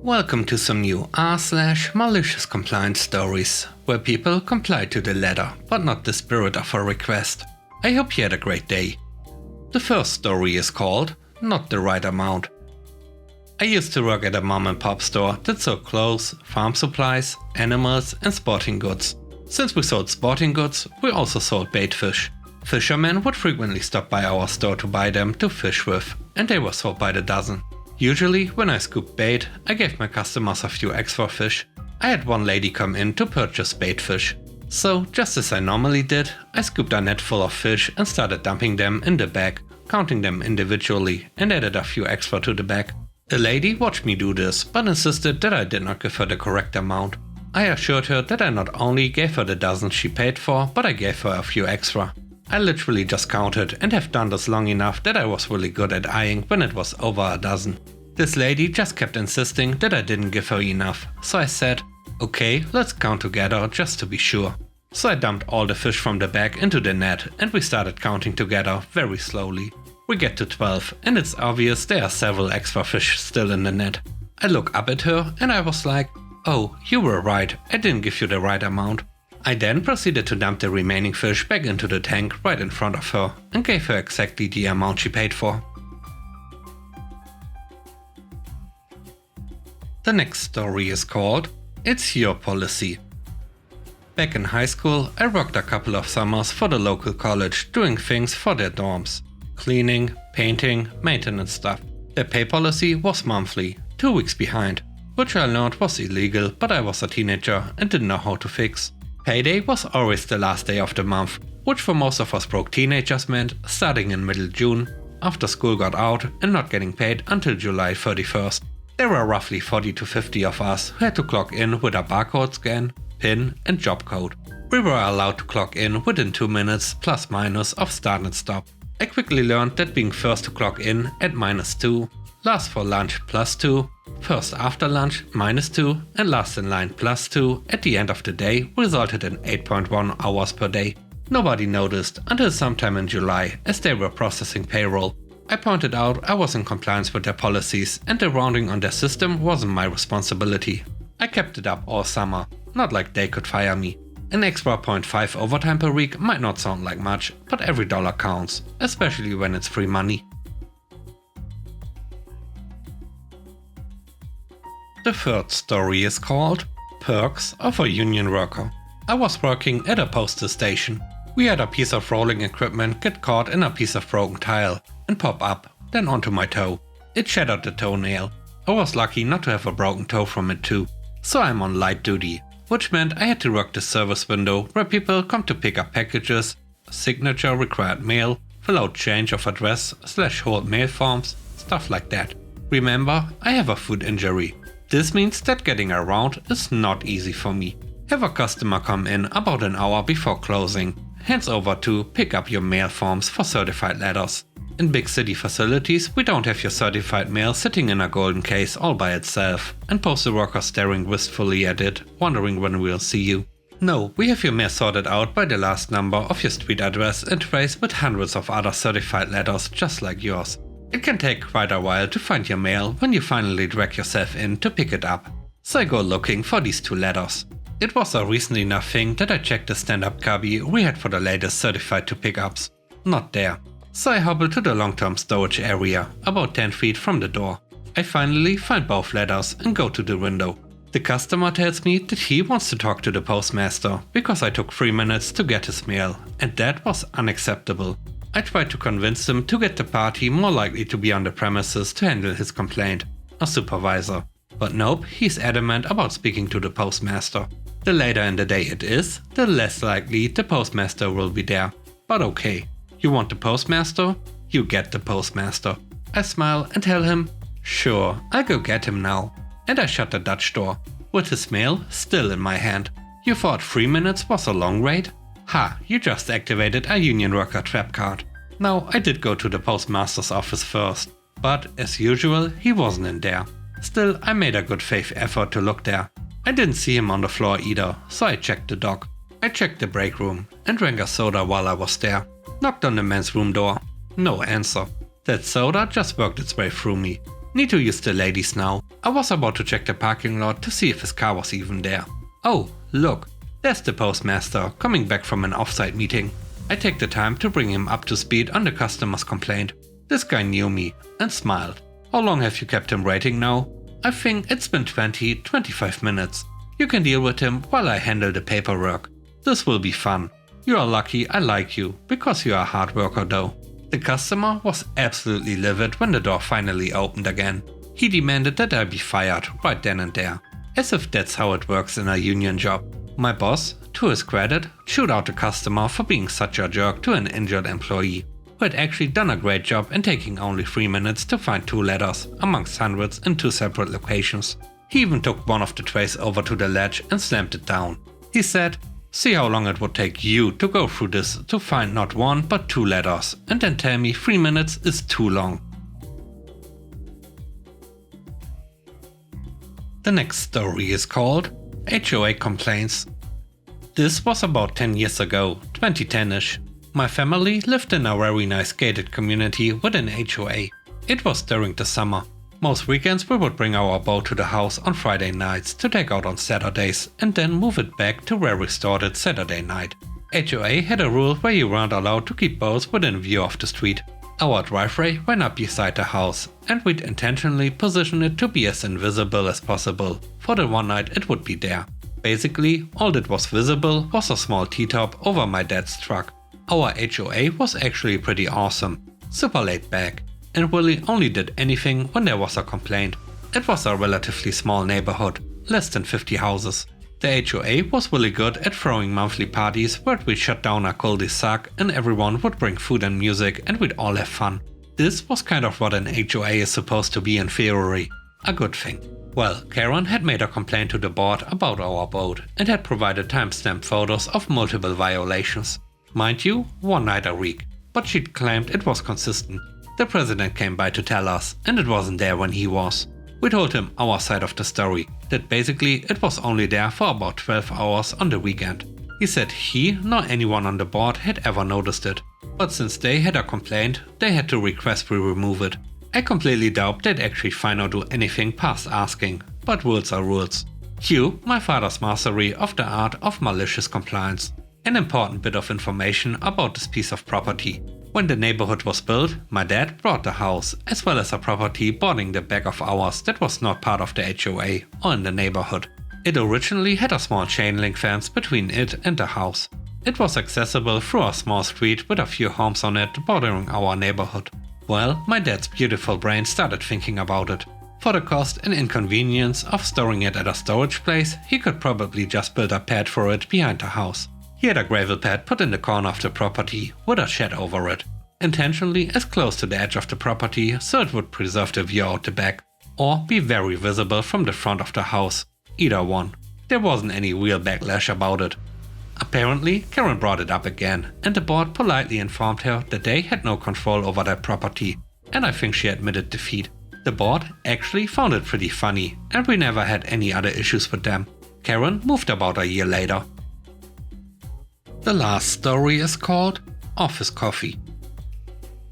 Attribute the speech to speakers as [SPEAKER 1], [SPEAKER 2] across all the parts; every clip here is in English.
[SPEAKER 1] Welcome to some new r/malicious compliance stories, where people comply to the letter, but not the spirit of a request. I hope you had a great day. The first story is called Not the Right Amount. I used to work at a mom and pop store that sold clothes, farm supplies, animals and sporting goods. Since we sold sporting goods, we also sold bait fish. Fishermen would frequently stop by our store to buy them to fish with, and they were sold by the dozen. Usually, when I scooped bait, I gave my customers a few extra fish. I had one lady come in to purchase bait fish. So, just as I normally did, I scooped a net full of fish and started dumping them in the bag, counting them individually, and added a few extra to the bag. The lady watched me do this, but insisted that I did not give her the correct amount. I assured her that I not only gave her the dozen she paid for, but I gave her a few extra. I literally just counted and have done this long enough that I was really good at eyeing when it was over a dozen. This lady just kept insisting that I didn't give her enough, so I said, okay, let's count together just to be sure. So I dumped all the fish from the bag into the net and we started counting together very slowly. We get to 12 and it's obvious there are several extra fish still in the net. I look up at her and I was like, oh, you were right, I didn't give you the right amount. I then proceeded to dump the remaining fish back into the tank right in front of her and gave her exactly the amount she paid for. The next story is called It's Your Policy. Back in high school, I worked a couple of summers for the local college doing things for their dorms. Cleaning, painting, maintenance stuff. Their pay policy was monthly, 2 weeks behind, which I learned was illegal, but I was a teenager and didn't know how to fix. Payday was always the last day of the month, which for most of us broke teenagers meant starting in middle June, after school got out and not getting paid until July 31st. There were roughly 40 to 50 of us who had to clock in with a barcode scan, PIN and job code. We were allowed to clock in within 2 minutes plus minus of start and stop. I quickly learned that being first to clock in at -2, last for lunch +2, first after lunch -2 and last in line +2 at the end of the day resulted in 8.1 hours per day. Nobody noticed until sometime in July as they were processing payroll. I pointed out I was in compliance with their policies and the rounding on their system wasn't my responsibility. I kept it up all summer, not like they could fire me. An extra 0.5 overtime per week might not sound like much, but every dollar counts, especially when it's free money. The third story is called Perks of a Union Worker. I was working at a postal station. We had a piece of rolling equipment get caught in a piece of broken tile and pop up, then onto my toe. It shattered the toenail. I was lucky not to have a broken toe from it too. So I'm on light duty, which meant I had to work the service window where people come to pick up packages, signature required mail, fill out change of address / hold mail forms, stuff like that. Remember, I have a foot injury. This means that getting around is not easy for me. Have a customer come in about an hour before closing, hands over to pick up your mail forms for certified letters. In big city facilities, we don't have your certified mail sitting in a golden case all by itself and postal workers staring wistfully at it, wondering when we'll see you. No, we have your mail sorted out by the last number of your street address and traced with hundreds of other certified letters just like yours. It can take quite a while to find your mail when you finally drag yourself in to pick it up. So I go looking for these 2 letters. It was a recent enough thing that I checked the stand-up cubby we had for the latest certified to pickups. Not there. So I hobble to the long-term storage area, about 10 feet from the door. I finally find both letters and go to the window. The customer tells me that he wants to talk to the postmaster because I took 3 minutes to get his mail, and that was unacceptable. I tried to convince him to get the party more likely to be on the premises to handle his complaint, a supervisor. But nope, he's adamant about speaking to the postmaster. The later in the day it is, the less likely the postmaster will be there. But okay, you want the postmaster? You get the postmaster. I smile and tell him, sure, I'll go get him now. And I shut the Dutch door, with his mail still in my hand. You thought 3 minutes was a long wait? Ha, you just activated a union worker trap card. Now, I did go to the postmaster's office first, but as usual, he wasn't in there. Still, I made a good faith effort to look there. I didn't see him on the floor either, so I checked the dock. I checked the break room and drank a soda while I was there. Knocked on the men's room door. No answer. That soda just worked its way through me. Need to use the ladies now. I was about to check the parking lot to see if his car was even there. Oh, look, there's the postmaster coming back from an offsite meeting. I take the time to bring him up to speed on the customer's complaint. This guy knew me and smiled. How long have you kept him waiting now? I think it's been 20-25 minutes. You can deal with him while I handle the paperwork. This will be fun. You are lucky I like you, because you are a hard worker though. The customer was absolutely livid when the door finally opened again. He demanded that I be fired right then and there. As if that's how it works in a union job. My boss, to his credit, chewed out the customer for being such a jerk to an injured employee, who had actually done a great job in taking only 3 minutes to find 2 letters amongst hundreds in 2 separate locations. He even took one of the trays over to the ledge and slammed it down. He said, "See how long it would take you to go through this to find not 1 but 2 letters, and then tell me 3 minutes is too long." The next story is called HOA Complaints. This was about 10 years ago, 2010-ish. My family lived in a very nice gated community with an HOA. It was during the summer. Most weekends we would bring our boat to the house on Friday nights to take out on Saturdays and then move it back to where we stored it Saturday night. HOA had a rule where you weren't allowed to keep boats within view of the street. Our driveway went up beside the house and we'd intentionally position it to be as invisible as possible for the one night it would be there. Basically, all that was visible was a small T-top over my dad's truck. Our HOA was actually pretty awesome, super laid back, and really only did anything when there was a complaint. It was a relatively small neighborhood, less than 50 houses. The HOA was really good at throwing monthly parties where we'd shut down a cul-de-sac and everyone would bring food and music and we'd all have fun. This was kind of what an HOA is supposed to be in theory. A good thing. Well, Karen had made a complaint to the board about our boat and had provided timestamped photos of multiple violations. Mind you, 1 night a week, but she'd claimed it was consistent. The president came by to tell us, and it wasn't there when he was. We told him our side of the story, that basically it was only there for about 12 hours on the weekend. He said he nor anyone on the board had ever noticed it, but since they had a complaint, they had to request we remove it. I completely doubt they'd actually find or do anything past asking, but rules are rules. Cue my father's mastery of the art of malicious compliance. An important bit of information about this piece of property. When the neighborhood was built, my dad bought the house, as well as a property bordering the back of ours that was not part of the HOA or in the neighborhood. It originally had a small chain link fence between it and the house. It was accessible through a small street with a few homes on it bordering our neighborhood. Well, my dad's beautiful brain started thinking about it. For the cost and inconvenience of storing it at a storage place, he could probably just build a pad for it behind the house. He had a gravel pad put in the corner of the property with a shed over it, intentionally as close to the edge of the property so it would preserve the view out the back, or be very visible from the front of the house, either one. There wasn't any real backlash about it. Apparently, Karen brought it up again, and the board politely informed her that they had no control over that property, and I think she admitted defeat. The board actually found it pretty funny, and we never had any other issues with them. Karen moved about a year later. The last story is called Office Coffee.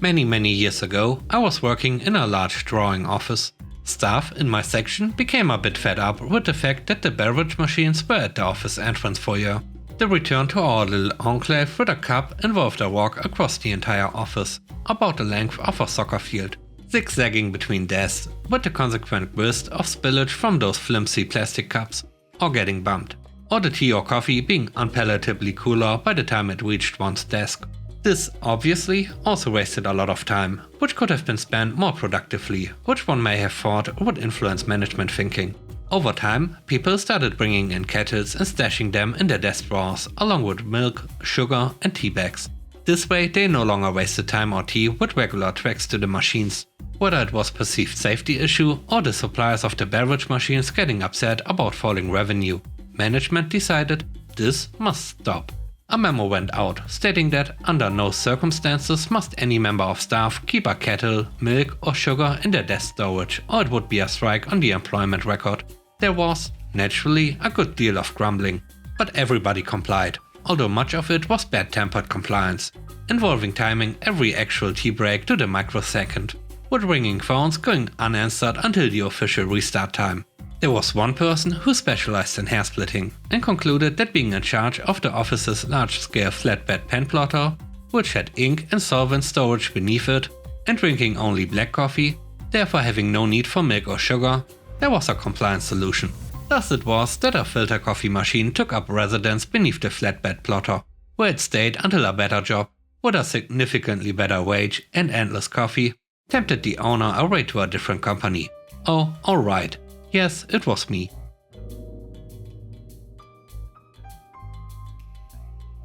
[SPEAKER 1] Many years ago, I was working in a large drawing office. Staff in my section became a bit fed up with the fact that the beverage machines were at the office entrance foyer. The return to our little enclave with a cup involved a walk across the entire office, about the length of a soccer field, zigzagging between desks, with the consequent risk of spillage from those flimsy plastic cups, or getting bumped, or the tea or coffee being unpalatably cooler by the time it reached one's desk. This obviously also wasted a lot of time, which could have been spent more productively, which one may have thought would influence management thinking. Over time, people started bringing in kettles and stashing them in their desk drawers, along with milk, sugar and tea bags. This way they no longer wasted time or tea with regular tracks to the machines. Whether it was perceived safety issue or the suppliers of the beverage machines getting upset about falling revenue, management decided this must stop. A memo went out stating that under no circumstances must any member of staff keep a kettle, milk or sugar in their desk storage, or it would be a strike on the employment record. There was, naturally, a good deal of grumbling, but everybody complied, although much of it was bad-tempered compliance, involving timing every actual tea break to the microsecond. with ringing phones going unanswered until the official restart time. There was one person who specialized in hair splitting and concluded that being in charge of the office's large-scale flatbed pen plotter, which had ink and solvent storage beneath it, and drinking only black coffee, therefore having no need for milk or sugar, there was a compliance solution. Thus it was that a filter coffee machine took up residence beneath the flatbed plotter, where it stayed until a better job, with a significantly better wage and endless coffee, tempted the owner away to a different company. Oh, alright. Yes, it was me.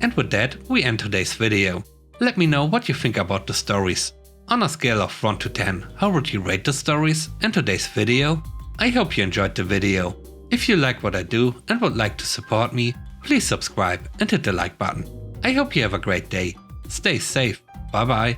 [SPEAKER 1] And with that, we end today's video. Let me know what you think about the stories. On a scale of 1 to 10, how would you rate the stories and today's video? I hope you enjoyed the video. If you like what I do and would like to support me, please subscribe and hit the like button. I hope you have a great day. Stay safe. Bye bye.